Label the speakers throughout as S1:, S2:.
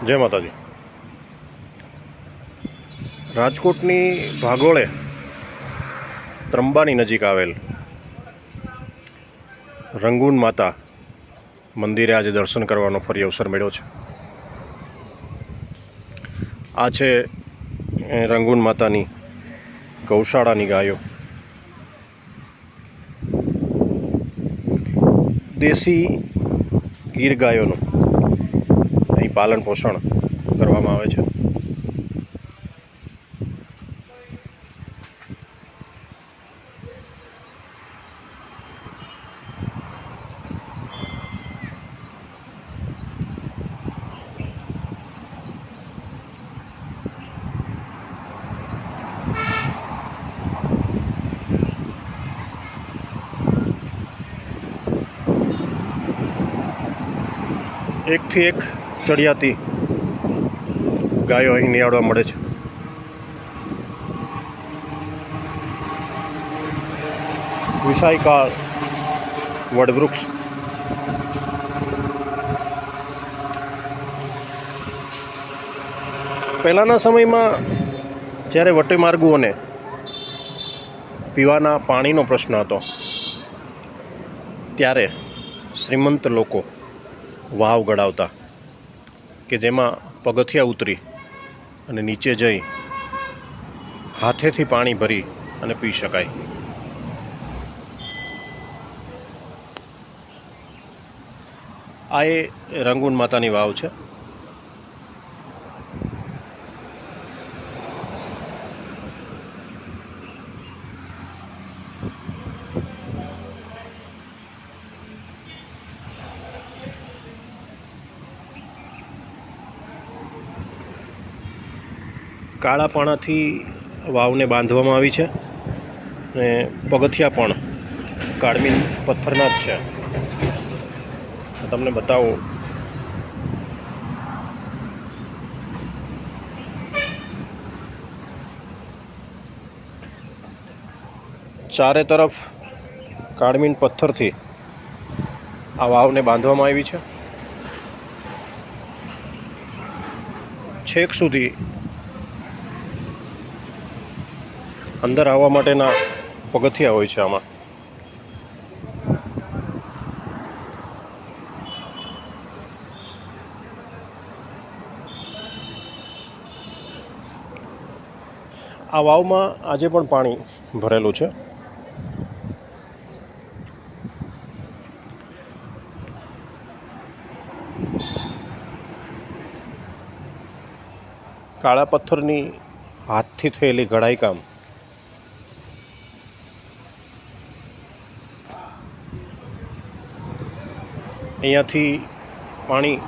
S1: જય માતાજી. રાજકોટની ભાગોળે ત્રંબાની નજીક આવેલ રંગૂન માતા મંદિરે આજે દર્શન કરવાનો ફરી અવસર મળ્યો છે. આ છે રંગૂન માતાની ગૌશાળાની ગાયો. દેશી ગીર ગાયોનું અહીં પાલન પોષણ કરવામાં આવે છે. એકથી એક ચડિયાતી ગાયો અહીં નિહાળવા મળે છે. વિશાળકાય વડવૃક્ષ. પહેલાંના સમયમાં જ્યારે વટેમાર્ગુઓને પીવાના પાણીનો પ્રશ્ન હતો ત્યારે શ્રીમંત લોકો વાવ ગળાવતા કે જેમાં પગથિયા ઉતરી અને નીચે જઈ હાથેથી પાણી ભરી અને પી શકાય. આ એ રંગૂન માતાની વાવ છે. કાળા પાણાથી વાવને બાંધવામાં આવી છે અને પગથિયા પણ કાળમીન પથ્થરના જ છે. તમને બતાવું. ચારે તરફ કાળમીન પથ્થરથી આ વાવને બાંધવામાં આવી છે. છેક સુધી અંદર આવવા માટેના પગથિયા હોય છે. આમાં આ વાવમાં આજે પણ પાણી ભરેલું છે. કાળા પથ્થરની હાથથી થયેલી ઘડાઈ કામ અહીંયાથી પાણી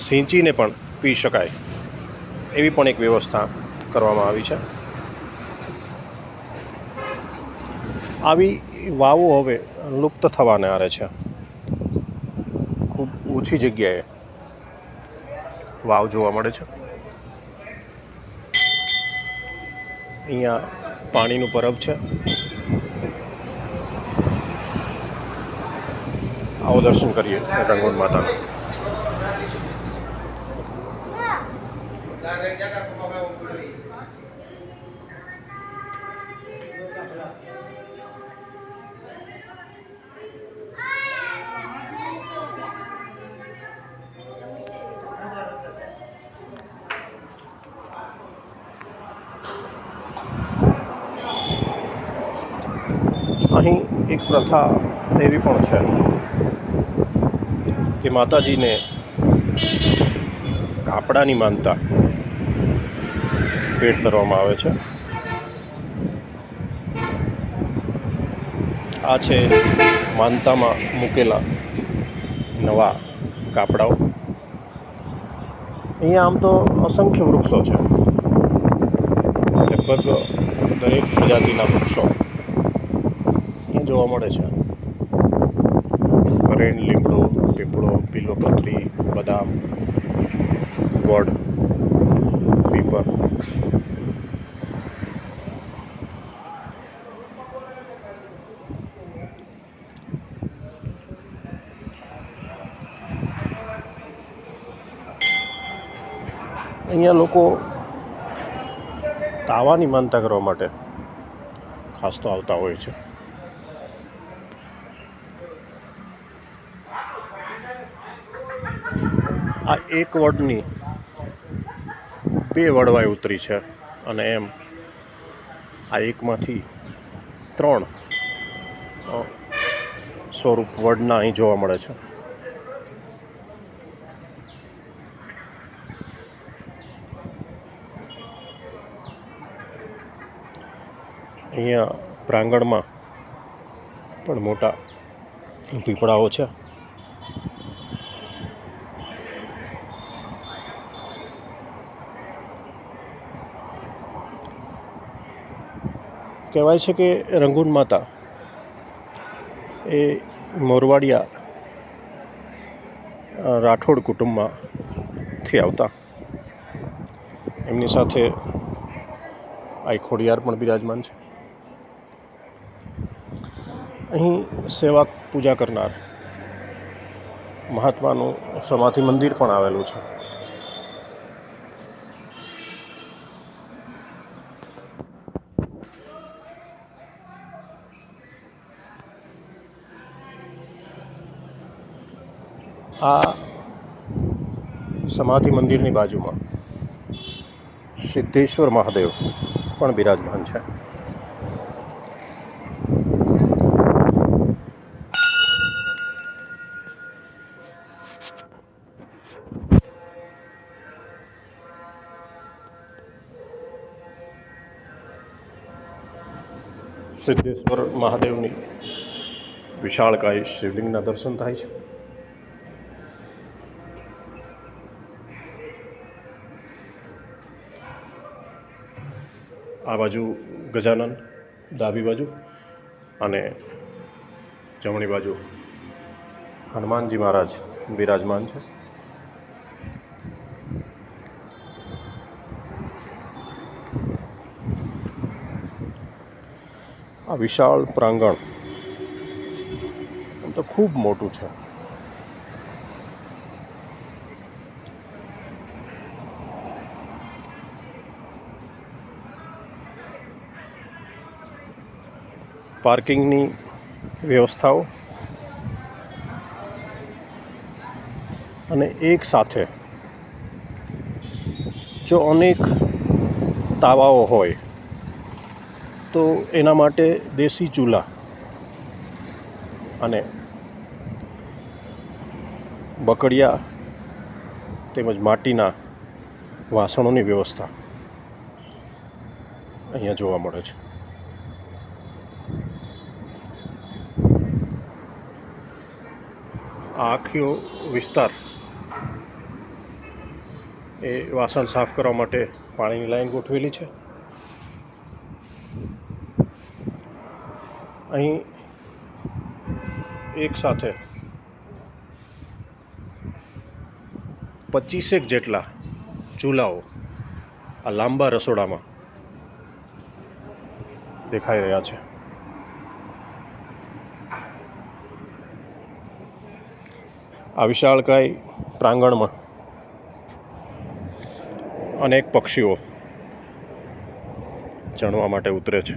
S1: સિંચીને પણ પી શકાય એવી પણ એક વ્યવસ્થા કરવામાં આવી છે. આવી વાવો હવે લુપ્ત થવાને આરે છે. ખૂબ ઓછી જગ્યાએ વાવ જોવા મળે છે. અહીંયા પાણીનું પરબ છે. આવો દર્શન કરીએ રંગૂન માતાના. અહીં એક પ્રથા એવી પણ છે કે માતાજીને કાપડાની માનતા ભેટ ધરવામાં આવે છે. આ છે માનતામાં મૂકેલા નવા કાપડાઓ. અહીંયા આમ તો અસંખ્ય વૃક્ષો છે. લગભગ દરેક પ્રજાતિના વૃક્ષો અહીંયા જોવા મળે છે. કરેણ, લીમડો, પીપળો, બિલ્વપત્રી, બદામ, વડ, પીપર. અહીંયા લોકો તાવાની માનતા કરવા માટે ખાસ તો આવતા હોય છે. આ એક વડની 2 વડવાઈ ઉતરી છે અને એમ આ એકમાંથી 3 સ્વરૂપ વડના અહીં જોવા મળે છે. અહીંયા પ્રાંગણમાં પણ મોટા પીપળાઓ છે. કહેવાય છે કે રંગૂન માતા એ મોરવાડિયા રાઠોડ કુટુંબમાંથી આવતા. એમની સાથે આ ખોડિયાર પણ બિરાજમાન છે. અહીં સેવા પૂજા કરનાર મહાત્માનું સમાધિ મંદિર પણ આવેલું છે. આ સમાધિ મંદિરની બાજુમાં સિદ્ધેશ્વર મહાદેવ પણ બિરાજમાન છે. સિદ્ધેશ્વર મહાદેવની વિશાળકાય શિવલિંગના દર્શન થાય છે. આ બાજુ ગજાનન ડાબી બાજુ અને જમણી બાજુ હનુમાનજી મહારાજ બિરાજમાન છે. આ વિશાળ પ્રાંગણ આમ તો ખૂબ મોટું છે. પાર્કિંગની વ્યવસ્થાઓ અને એક સાથે જો અનેક તાવાઓ હોય તો એના માટે દેશી ચૂલા અને બકડિયા તેમજ માટીના વાસણોની વ્યવસ્થા અહીંયા જોવા મળે છે. આ આખો વિસ્તાર એ વાસણ સાફ કરવા માટે પાણીની લાઈન ગોઠવેલી છે. અહીં એક સાથે 25 જેટલા ચૂલાઓ આ લાંબા રસોડામાં દેખાઈ રહ્યા છે. આ વિશાળકાય પ્રાંગણમાં અનેક પક્ષીઓ ચણવા માટે ઉતરે છે.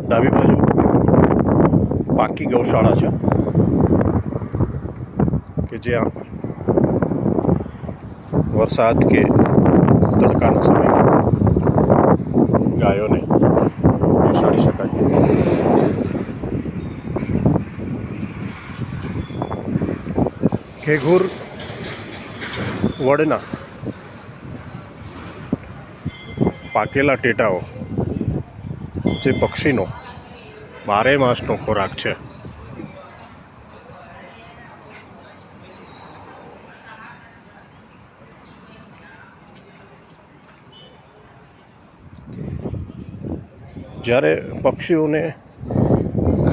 S1: ડાબી બાજુ પાકી ગૌશાળા છે કે જ્યાં વરસાદ કે તડકાના સમયે ગાયોને બેસાડી શકાય. ઘેઘૂર વડના પાકેલા ટેટાઓ જે પક્ષીનો 12 માસનો ખોરાક છે. જ્યારે પક્ષીઓને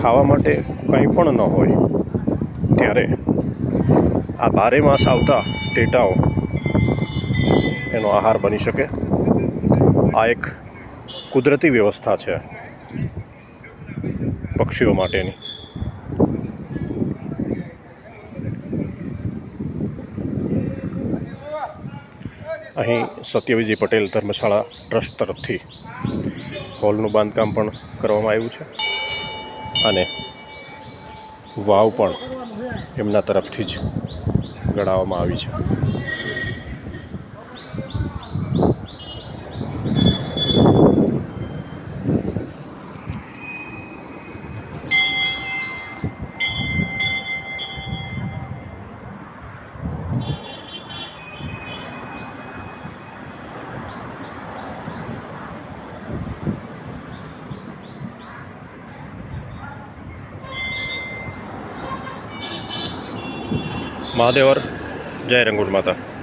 S1: ખાવા માટે કંઈ પણ ન હોય ત્યારે આ 12 માસ આવતા ટેટાઓ એનો આહાર બની શકે. આ એક કુદરતી વ્યવસ્થા છે પક્ષીઓ માટેની. અહીં સત્યવિજય પટેલ ધર્મશાળા ટ્રસ્ટ તરફથી હોલનું બાંધકામ પણ કરવામાં આવ્યું છે અને વાવ પણ એમના તરફથી જ ગણાવવામાં આવી છે. મહાદેવર, જય રંગૂળ માતા.